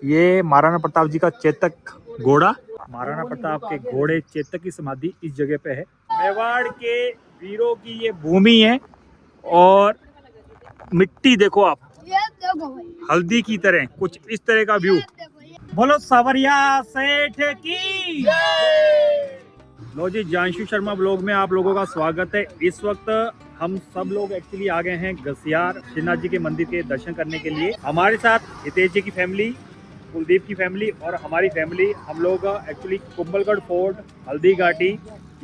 ये महाराणा प्रताप जी का चेतक घोड़ा, महाराणा प्रताप के घोड़े चेतक की समाधि इस जगह पे है। मेवाड़ के वीरों की ये भूमि है और मिट्टी देखो आप, हल्दी की तरह, कुछ इस तरह का व्यू। बोलो सावरिया सेठ की। लो जी, जानशु शर्मा ब्लॉग में आप लोगों का स्वागत है। इस वक्त हम सब लोग एक्चुअली आ गए हैं घसियार श्रीनाथ जी के मंदिर के दर्शन करने के लिए। हमारे साथ हितेश जी की फैमिली, कुलदीप की फैमिली और हमारी फैमिली। हम लोग एक्चुअली कुंभलगढ़ फोर्ट, हल्दी घाटी,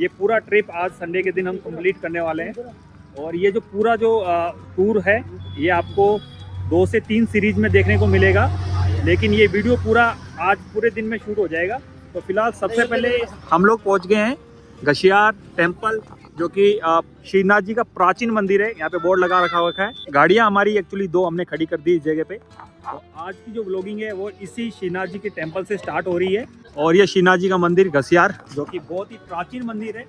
ये पूरा ट्रिप आज संडे के दिन हम कंप्लीट करने वाले हैं। और ये जो पूरा जो टूर है ये आपको 2 से 3 सीरीज में देखने को मिलेगा, लेकिन ये वीडियो पूरा आज पूरे दिन में शूट हो जाएगा। तो फिलहाल सबसे पहले हम लोग पहुंच गए हैं घसियार टेम्पल, जो कि श्रीनाथ जी का प्राचीन मंदिर है। यहाँ पे बोर्ड लगा रखा हुआ है। गाड़ियाँ हमारी एक्चुअली 2 हमने खड़ी कर दी इस जगह पे। तो आज की जो व्लॉगिंग है वो इसी श्रीनाथ जी के टेम्पल से स्टार्ट हो रही है। और ये श्रीनाथ जी का मंदिर घसियार, जो कि बहुत ही प्राचीन मंदिर है।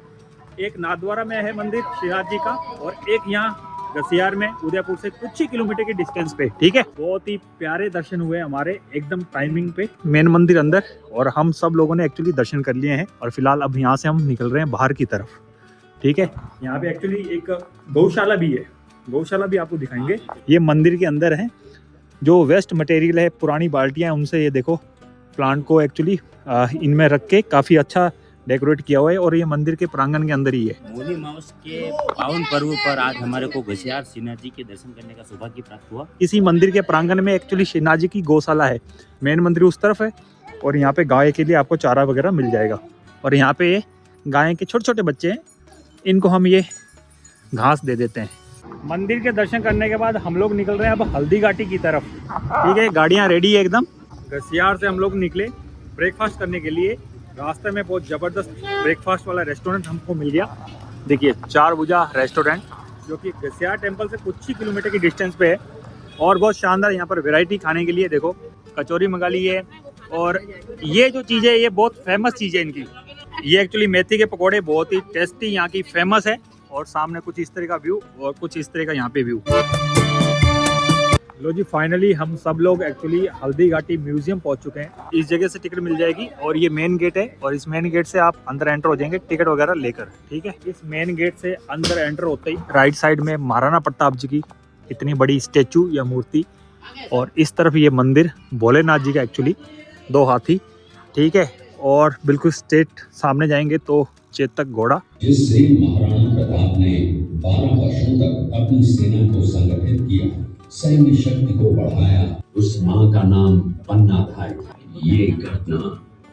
एक नाथद्वारा में है मंदिर श्रीनाथ जी का, और एक यहाँ घसियार में उदयपुर से कुछ ही किलोमीटर के डिस्टेंस पे। ठीक है, बहुत ही प्यारे दर्शन हुए हमारे, एकदम टाइमिंग पे। मेन मंदिर अंदर, और हम सब लोगों ने एक्चुअली दर्शन कर लिए हैं। और फिलहाल अब यहाँ से हम निकल रहे हैं बाहर की तरफ। ठीक है, यहाँ पे एक्चुअली एक गौशाला भी है, गौशाला भी आपको दिखाएंगे। ये मंदिर के अंदर है। जो वेस्ट मटेरियल है, पुरानी बाल्टियाँ हैं, उनसे ये देखो प्लांट को एक्चुअली इनमें रख के काफ़ी अच्छा डेकोरेट किया हुआ है। और ये मंदिर के प्रांगण के अंदर ही है। मोदी माउस के पावन पर्व पर आज हमारे को घसियार श्रीनाथ जी के दर्शन करने का सौभाग्य प्राप्त हुआ। इसी मंदिर के प्रांगण में एक्चुअली श्रीनाथ जी की गौशाला है। मेन मंदिर उस तरफ है, और यहाँ पे गाय के लिए आपको चारा वगैरह मिल जाएगा। और यहाँ पे गाय के छोटे छोटे बच्चे हैं, इनको हम ये घास दे देते हैं। मंदिर के दर्शन करने के बाद हम लोग निकल रहे हैं अब हल्दी घाटी की तरफ। ठीक है, गाड़ियाँ रेडी है एकदम। घसियार से हम लोग निकले ब्रेकफास्ट करने के लिए। रास्ते में बहुत ज़बरदस्त ब्रेकफास्ट वाला रेस्टोरेंट हमको मिल गया। देखिए, 4 भुजा रेस्टोरेंट, जो कि घसियार टेम्पल से कुछ ही किलोमीटर की डिस्टेंस पे है। और बहुत शानदार यहाँ पर वैरायटी खाने के लिए। देखो, कचौरी मंगा ली है। और ये जो चीज़ है ये बहुत फेमस चीज़ है इनकी। ये एक्चुअली मेथी के पकौड़े बहुत ही टेस्टी यहाँ की फेमस है। और सामने कुछ इस तरह का व्यू, और कुछ इस तरह का यहाँ पे व्यू। लो जी, फाइनली हम सब लोग एक्चुअली हल्दी घाटी म्यूजियम पहुंच चुके हैं। इस जगह से टिकट मिल जाएगी, और ये मेन गेट है। और इस मेन गेट से आप अंदर एंटर हो जाएंगे टिकट वगैरह लेकर। ठीक है, इस मेन गेट से अंदर एंटर होते ही राइट साइड में महाराणा प्रताप जी की इतनी बड़ी स्टेचू या मूर्ति, और इस तरफ ये मंदिर भोलेनाथ जी का एक्चुअली 2 हाथी। ठीक है, और बिल्कुल स्ट्रेट सामने जाएंगे तो चेतक घोड़ा। जिससे महाराणा प्रताप ने 12 वर्षों तक अपनी सेना को संगठित किया, सैन्य शक्ति को बढ़ाया, उस मां का नाम पन्ना था। ये घटना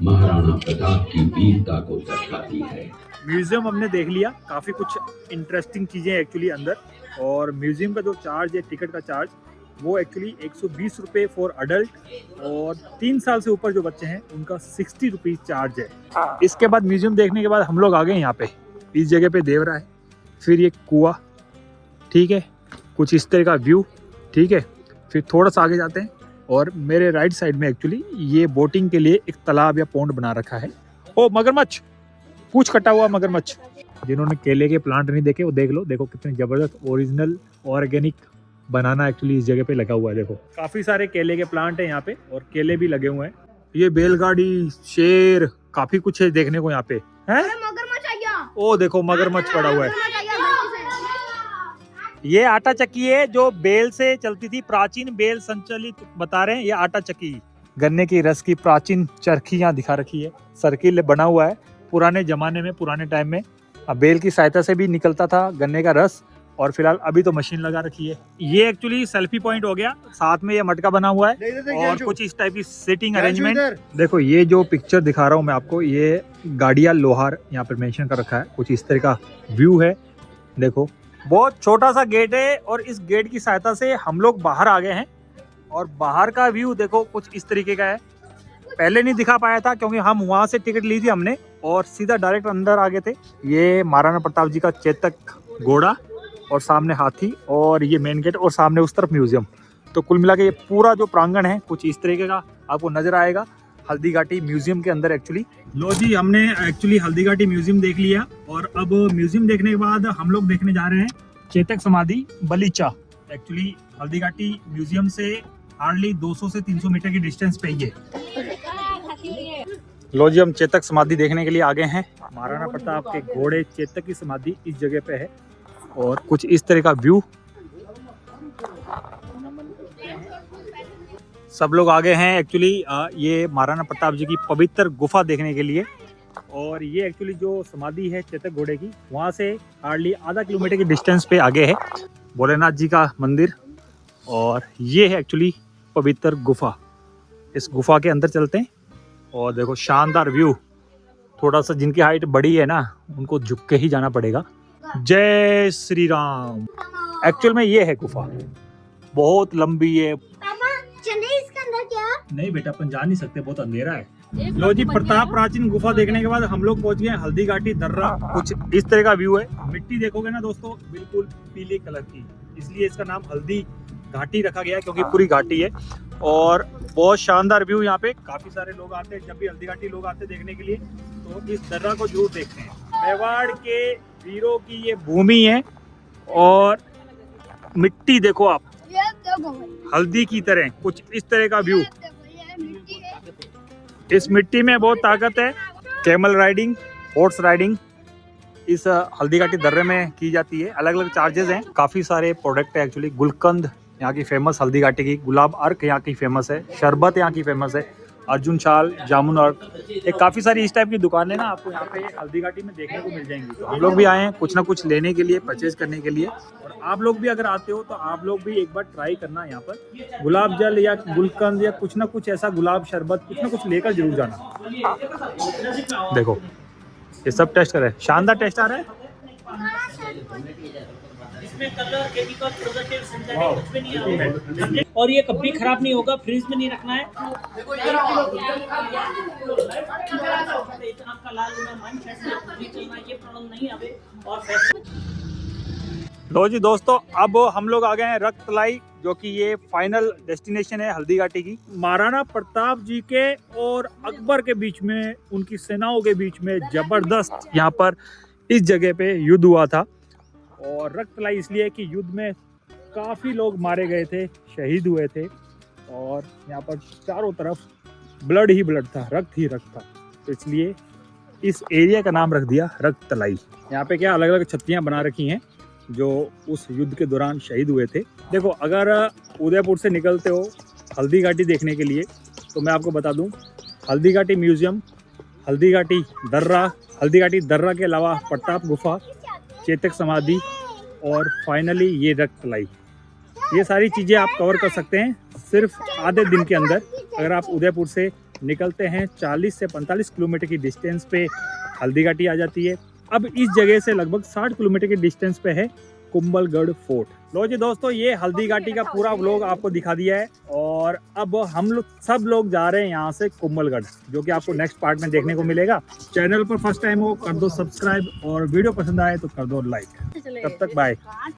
महाराणा प्रताप की वीरता को दर्शाती है। म्यूजियम हमने देख लिया, काफ़ी कुछ इंटरेस्टिंग चीज़ें एक्चुअली अंदर। और म्यूजियम का जो चार्ज है, टिकट का चार्ज, वो एक्चुअली 120 रुपये फॉर अडल्ट, और 3 साल से ऊपर जो बच्चे हैं उनका 60 रुपीज़ चार्ज है। इसके बाद म्यूजियम देखने के बाद हम लोग आ गए यहाँ पे। इस जगह पे देवरा है, फिर ये कुआं। ठीक है, कुछ इस तरह का व्यू। ठीक है, फिर थोड़ा सा आगे जाते हैं, और मेरे राइट साइड में एक्चुअली ये बोटिंग के लिए एक तालाब या पॉन्ड बना रखा है। ओ मगरमच्छ, पूछ कटा हुआ मगरमच्छ। जिन्होंने केले के प्लांट नहीं देखे वो देख लो। देखो कितने ज़बरदस्त ओरिजिनल ऑर्गेनिक बनाना एक्चुअली इस जगह पे लगा हुआ है। देखो, काफ़ी सारे केले के प्लांट हैं यहाँ पे, और केले भी लगे हुए हैं। ये बैलगाड़ी, शेर, काफ़ी कुछ है देखने को यहाँ पे। है ओ देखो, मगरमच्छ पड़ा हुआ है। ये आटा चक्की है जो बेल से चलती थी, प्राचीन बेल संचालित बता रहे हैं। ये आटा चक्की, गन्ने की रस की प्राचीन चरखी यहाँ दिखा रखी है। सर्किल बना हुआ है। पुराने जमाने में, पुराने टाइम में बेल की सहायता से भी निकलता था गन्ने का रस। और फिलहाल अभी तो मशीन लगा रखी है। ये एक्चुअली सेल्फी पॉइंट हो गया। साथ में ये मटका बना हुआ है, और कुछ इस टाइप की सिटिंग अरेंजमेंट। देखो, ये जो पिक्चर दिखा रहा हूँ मैं आपको, ये गाड़िया लोहार यहाँ पर मेंशन कर रखा है। कुछ इस तरह का व्यू है। देखो, बहुत छोटा सा गेट है, और इस गेट की सहायता से हम लोग बाहर आ गए हैं। और बाहर का व्यू देखो कुछ इस तरीके का है। पहले नहीं दिखा पाया था क्योंकि हम वहाँ से टिकट ली थी हमने, और सीधा डायरेक्ट अंदर आ गए थे। ये महाराणा प्रताप जी का चेतक घोड़ा, और सामने हाथी, और ये मेन गेट, और सामने उस तरफ म्यूजियम। तो कुल मिला के ये पूरा जो प्रांगण है कुछ इस तरीके का आपको नजर आएगा हल्दी घाटी म्यूजियम के अंदर एक्चुअली। लो जी, हमने एक्चुअली हल्दी घाटी म्यूजियम देख लिया, और अब म्यूजियम देखने के बाद हम लोग देखने जा रहे हैं चेतक समाधि बलीचा। एक्चुअली हल्दी घाटी म्यूजियम से हार्डली 200 से 300 मीटर की डिस्टेंस पे ही है। लो जी, हम चेतक समाधि देखने के लिए आ गए हैं। महाराणा प्रताप के घोड़े चेतक की समाधि इस जगह पे है और कुछ इस तरह का व्यू। सब लोग आ गए हैं एक्चुअली ये महाराणा प्रताप जी की पवित्र गुफा देखने के लिए। और ये एक्चुअली जो समाधि है चेतक घोड़े की, वहाँ से हार्डली आधा किलोमीटर की डिस्टेंस पे आगे है भोलेनाथ जी का मंदिर। और ये है एक्चुअली पवित्र गुफा। इस गुफा के अंदर चलते हैं और देखो शानदार व्यू। थोड़ा सा जिनकी हाइट बड़ी है ना, उनको झुक के ही जाना पड़ेगा। जय श्री राम। एक्चुअल में ये है गुफा, बहुत लंबी है। इसके अंदर क्या? नहीं बेटा, अपन जा नहीं सकते, बहुत अंधेरा है। लो जी, प्रताप प्राचीन गुफा देखने के बाद हम लोग पहुंच गए हल्दी घाटी दर्रा। कुछ इस तरह का व्यू है। मिट्टी देखोगे ना दोस्तों, बिल्कुल पीले कलर की, इसलिए इसका नाम हल्दी घाटी रखा गया है क्योंकि पूरी घाटी है। और बहुत शानदार व्यू यहाँ पे। काफी सारे लोग आते हैं, जब भी हल्दी घाटी लोग आते हैं देखने के लिए तो इस दर्रा को जरूर देखते हैं। मेवाड़ के वीरों की ये भूमि है और मिट्टी देखो आप, हल्दी की तरह, कुछ इस तरह का व्यू। इस मिट्टी में बहुत ताकत है। कैमल राइडिंग, हॉर्स राइडिंग इस हल्दी घाटी दर्रे में की जाती है। अलग अलग चार्जेस हैं। काफ़ी सारे प्रोडक्ट है एक्चुअली। गुलकंद यहाँ की फेमस हल्दी घाटी की, गुलाब अर्क यहाँ की फेमस है, शरबत यहाँ की फेमस है, अर्जुन शाल, जामुन अर्क, एक काफ़ी सारी इस टाइप की दुकानें ना आपको यहाँ पे हल्दी घाटी में देखने को मिल जाएंगी। तो हम लोग भी आए हैं कुछ ना कुछ लेने के लिए, परचेज करने के लिए। और आप लोग भी अगर आते हो तो आप लोग भी एक बार ट्राई करना यहाँ पर गुलाब जल या गुलकंद या कुछ ना कुछ ऐसा गुलाब शरबत कुछ ना कुछ लेकर जरूर जाना। देखो ये सब टेस्ट कर रहे हैं, शानदार टेस्ट आ रहा है। इसमें कलर, केमिकल, प्रिजर्वेटिव, सिंथेटिक कुछ भी नहीं है और ये कभी खराब नहीं होगा। फ्रीज में नहीं रखना है। इतना आपका लाल होना, माइंड सेट में चलना, ये प्रॉब्लम नहीं आवे। और लो जी दोस्तों, अब हम लोग आ गए हैं रक्तलाई, जो कि ये फाइनल डेस्टिनेशन है हल्दी घाटी की। महाराणा प्रताप जी के और अकबर के बीच में, उनकी सेनाओं के बीच में जबरदस्त यहाँ पर इस जगह पे युद्ध हुआ था। और रक्तलाई इसलिए कि युद्ध में काफ़ी लोग मारे गए थे, शहीद हुए थे और यहाँ पर चारों तरफ ब्लड ही ब्लड था, रक्त ही रक्त था। तो इसलिए इस एरिया का नाम रख दिया रक्तलाई। यहाँ पे क्या अलग अलग छत्तियाँ बना रखी हैं जो उस युद्ध के दौरान शहीद हुए थे। देखो, अगर उदयपुर से निकलते हो हल्दी घाटी देखने के लिए तो मैं आपको बता दूं, हल्दी घाटी म्यूजियम, हल्दी घाटी दर्रा के अलावा प्रताप गुफा, चेतक समाधि और फाइनली ये रक्तलाई, ये सारी चीज़ें आप कवर कर सकते हैं सिर्फ आधे दिन के अंदर। अगर आप उदयपुर से निकलते हैं 40 से 45 किलोमीटर की डिस्टेंस पे हल्दी घाटी आ जाती है। अब इस जगह से लगभग 60 किलोमीटर के डिस्टेंस पे है कुंभलगढ़ फोर्ट। लो जी दोस्तों, ये हल्दी घाटी का पूरा व्लॉग आपको दिखा दिया है और अब हम लोग सब लोग जा रहे हैं यहाँ से कुंभलगढ़, जो कि आपको नेक्स्ट पार्ट में देखने को मिलेगा। चैनल पर फर्स्ट टाइम हो कर दो सब्सक्राइब और वीडियो पसंद आए तो कर दो लाइक। तब तक बाय।